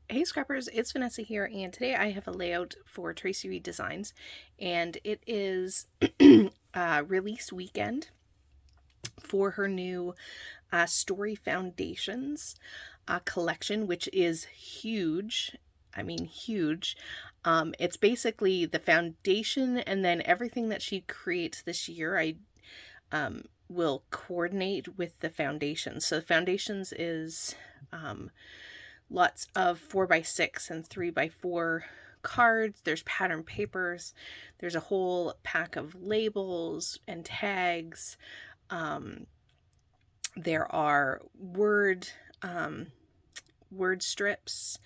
Hey Scrappers, it's Vanessa here, and today I have a layout for Traci Designs, and it is release weekend for her new Story Foundations collection, which is huge. I mean, huge. It's basically the foundation, and then everything that she creates this year, I will coordinate with the foundations. So, the foundations is lots of 4x6 and 3x4 cards. There's pattern papers. There's a whole pack of labels and tags. There are word strips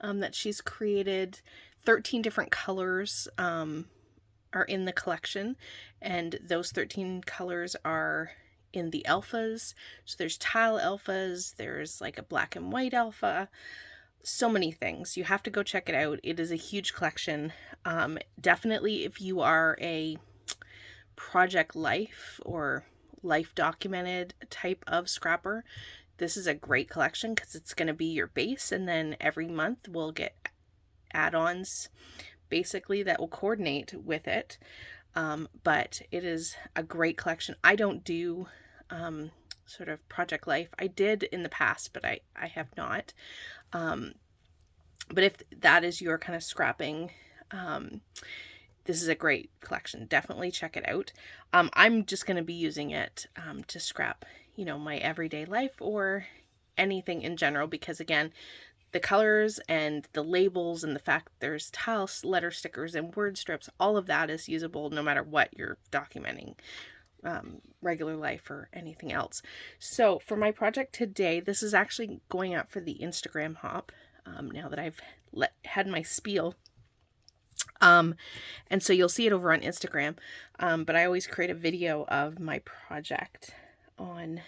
that she's created. 13 different colors are in the collection, and those 13 colors are in the alphas. So there's tile alphas, there's like a black and white alpha, so many things. You have to go check it out. It is a huge collection. Definitely if you are a project life or life documented type of scrapper, this is a great collection because it's going to be your base, and then every month we'll get add-ons basically that will coordinate with it. But it is a great collection. I don't do sort of project life. I did in the past, but I have not. But if that is your kind of scrapping, this is a great collection. Definitely check it out. I'm just going to be using it to scrap, my everyday life or anything in general, because again, the colors and the labels and the fact there's tiles, letter stickers, and word strips, all of that is usable no matter what you're documenting, regular life or anything else. So for my project today, this is actually going out for the Instagram hop, now that I've had my spiel. And so you'll see it over on Instagram, but I always create a video of my project on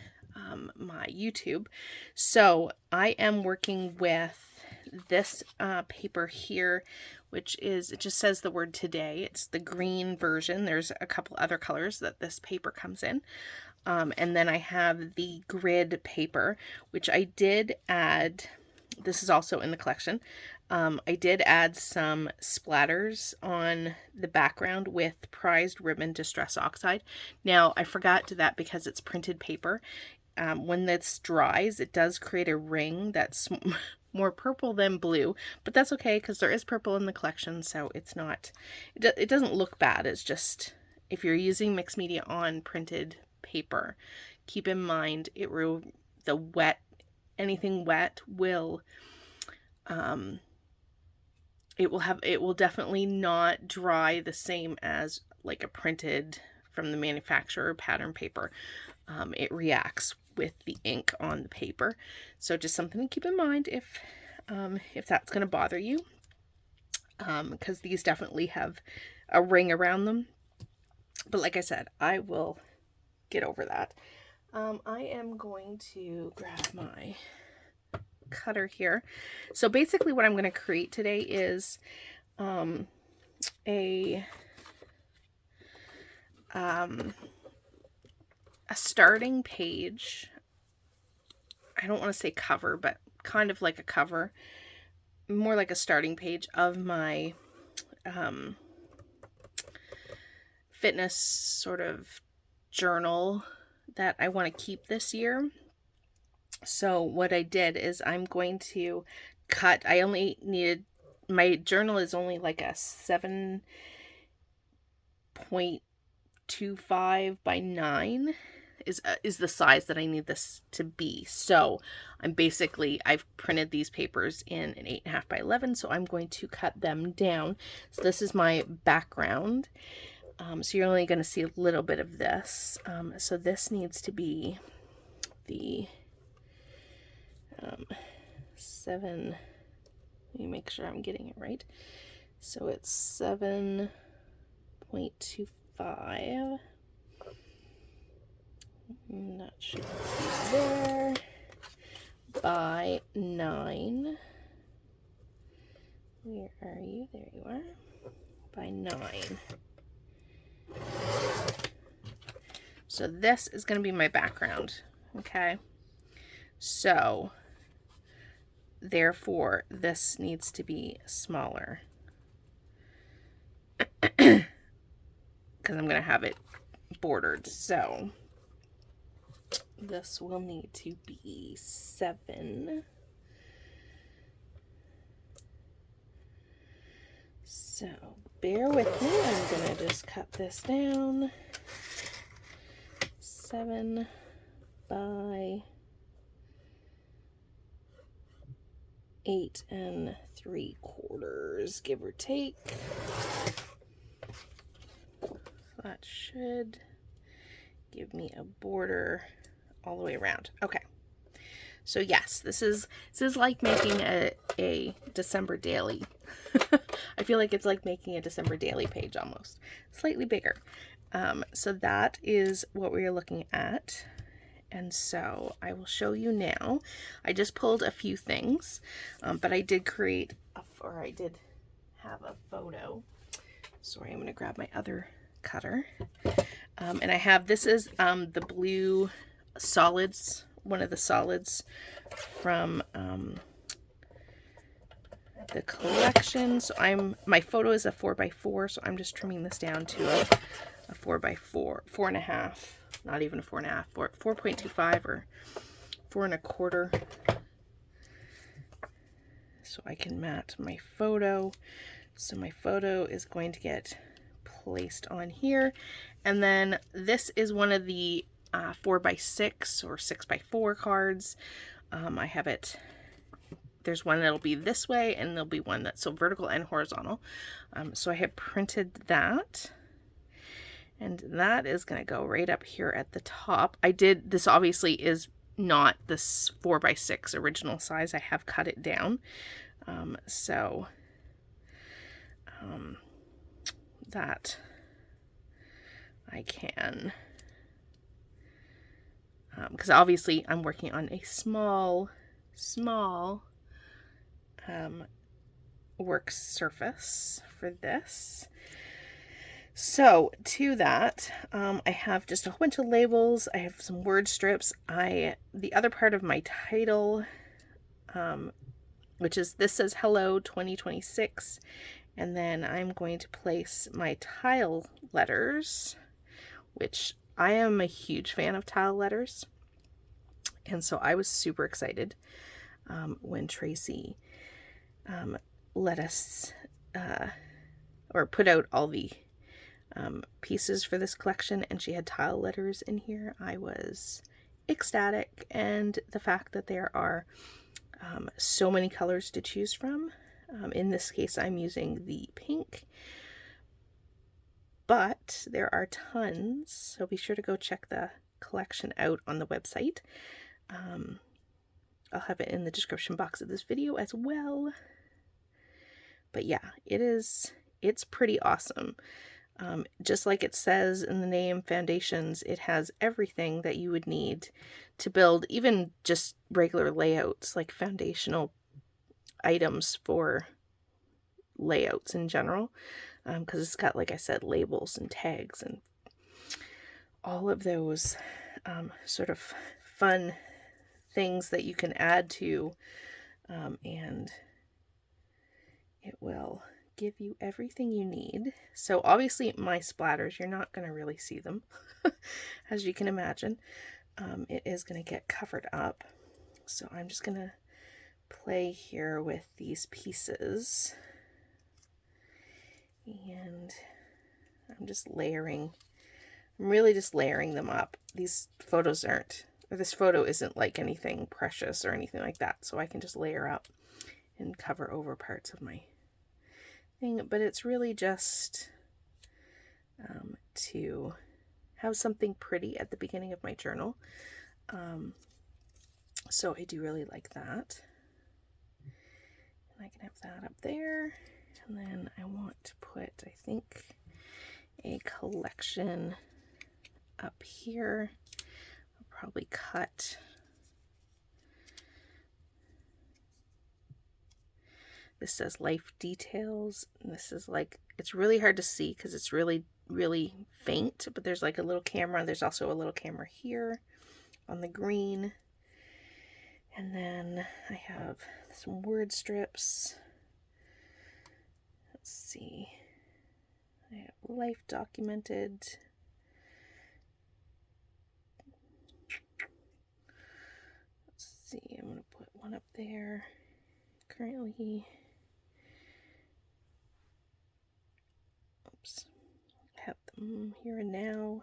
my YouTube. So I am working with this paper here, which is, it just says the word today. It's the green version. There's a couple other colors that this paper comes in. And then I have the grid paper, which I did add. This is also in the collection. I did add some splatters on the background with prized ribbon distress oxide. Now, I forgot to that because it's printed paper. When this dries, it does create a ring that's more purple than blue, but that's okay because there is purple in the collection, so it's not, it doesn't look bad. It's just, if you're using mixed media on printed paper, keep in mind anything wet will it will definitely not dry the same as like a printed from the manufacturer pattern paper. It reacts with the ink on the paper, so just something to keep in mind if that's going to bother you, because these definitely have a ring around them. But like I said, I will get over that. I am going to grab my cutter here. So basically what I'm going to create today is a starting page. I don't want to say cover, but kind of like a cover, more like a starting page of my fitness sort of journal that I want to keep this year. So what I did is I'm going to cut, I only needed, my journal is only like a 7.25 by 9 is the size that I need this to be. So I've printed these papers in an 8.5 by 11, so I'm going to cut them down. So this is my background. So you're only going to see a little bit of this. So this needs to be the 7, let me make sure I'm getting it right. So it's 7.25. That should be there. By 9. Where are you? There you are. By 9. So this is going to be my background. Okay. So therefore this needs to be smaller because I'm going to have it bordered. So this will need to be 7. So bear with me. I'm going to just cut this down. 7 by 8 3/4, give or take. That should give me a border all the way around. Okay. So yes, this is like making a December daily. I feel like it's like making a December daily page almost. Slightly bigger. So that is what we are looking at. And so I will show you now. I just pulled a few things, but I did create, I did have a photo. Sorry, I'm going to grab my other cutter. And I have, this is the blue solids, one of the solids from the collection. So my photo is a 4x4, so I'm just trimming this down to a 4x4, 4.5, not even a 4.5, 4.25 or 4.25. So I can mat my photo. So my photo is going to get placed on here. And then this is one of the 4x6 or 6x4 cards. I have it, there's one that'll be this way, and there'll be one that's so vertical and horizontal. So I have printed that. And that is going to go right up here at the top. This obviously is not this 4x6 original size. I have cut it down. That I can, because obviously I'm working on a small work surface for this. So to that, I have just a whole bunch of labels. I have some word strips. The other part of my title, which is, this says hello 2026. And then I'm going to place my tile letters, which I am a huge fan of tile letters. And so I was super excited when Traci let us, or put out all the pieces for this collection, and she had tile letters in here. I was ecstatic, and the fact that there are so many colors to choose from. In this case, I'm using the pink, but there are tons, so be sure to go check the collection out on the website. I'll have it in the description box of this video as well. But yeah, it's pretty awesome. Just like it says in the name, Foundations, it has everything that you would need to build even just regular layouts, like foundational items for layouts in general, because it's got, like I said, labels and tags and all of those sort of fun things that you can add to, and it will give you everything you need. So obviously my splatters, you're not going to really see them, as you can imagine. It is going to get covered up. So I'm just going to play here with these pieces. And I'm just layering. I'm really just layering them up. These photos aren't, or this photo isn't like anything precious or anything like that. So I can just layer up and cover over parts of my thing. But it's really just to have something pretty at the beginning of my journal. So I do really like that. And I can have that up there. And then I want to put, I think, a collection up here. I'll probably cut this says life details. And this is like, it's really hard to see because it's really faint, but there's like a little camera. There's also a little camera here on the green. And then I have some word strips. Let's see. I have life documented. Let's see, I'm going to put one up there. Currently, oops, I have them here and now.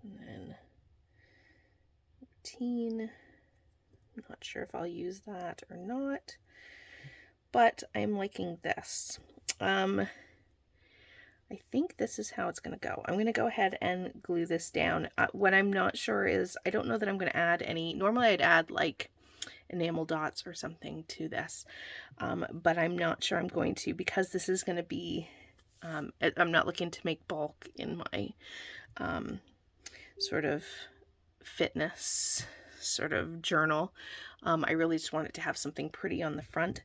And then routine. I'm not sure if I'll use that or not, but I'm liking this. I think this is how it's going to go. I'm going to go ahead and glue this down. What I'm not sure is, I don't know that I'm going to add any. Normally I'd add like enamel dots or something to this, but I'm not sure I'm going to, because this is going to be, I'm not looking to make bulk in my sort of fitness sort of journal. I really just want it to have something pretty on the front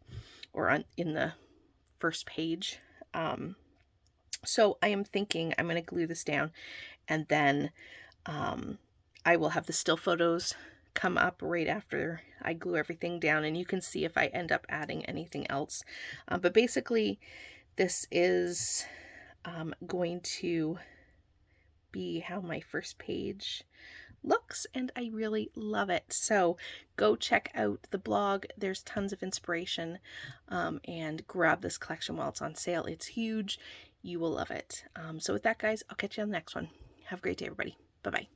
or in the first page. So I am thinking I'm going to glue this down, and then I will have the still photos come up right after I glue everything down, and you can see if I end up adding anything else. But basically, this is going to be how my first page looks, and I really love it. So go check out the blog. There's tons of inspiration, and grab this collection while it's on sale. It's huge. You will love it. So with that, guys, I'll catch you on the next one. Have a great day, everybody. Bye-bye.